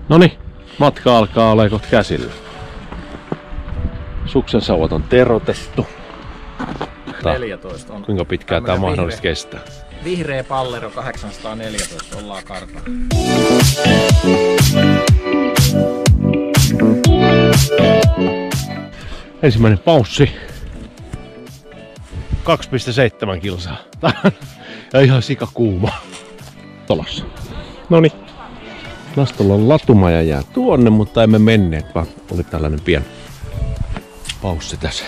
Noniin, matka alkaa olemaan käsillä. Suksen sauvat on terotettu. 14 on. Kuinka pitkään tää mahdollisesti kestää? Vihreä Pallero 814 ollaan kartalla. Ensimmäinen paussi. 2,7 kilsaa. Ja ihan sika kuuma. Tolassa. Noniin. Nastolla on latuma ja jää tuonne, mutta emme menneet, vaan oli tällainen pieni paussi tässä.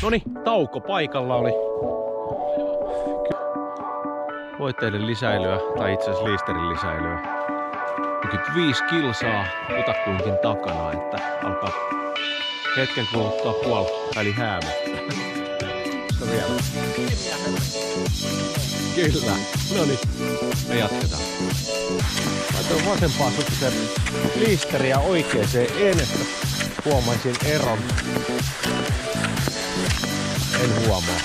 Noniin, tauko paikalla oli. Voiteiden lisäilyä, tai itse asiassa liisterin lisäilyä. 5 kilsaa kutakuinkin takana, että alkaa hetken kuluttua puoliväli häämöttää. Sitä vielä. Kyllä. Noniin, me jatketaan. Laitoin vasempaan sukseen liisteriä oikeeseen edestä. Huomaisin eron. En huomaa.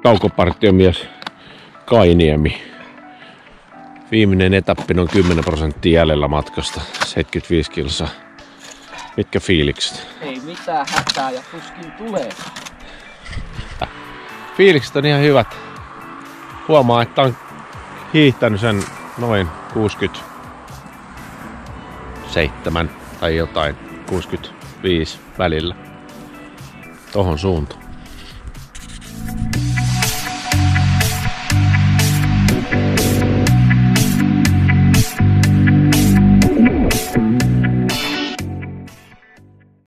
Kaukopartiomies Kainiemi. Viimeinen etappi on 10% jäljellä matkasta, 75 kilsaa. Mitkä fiilikset? Ei mitään hätää ja tuskin tulee. Fiilikset on ihan hyvät. Huomaa, että on hiihtänyt sen noin 67 tai jotain, 65 välillä. Tohon suuntaan.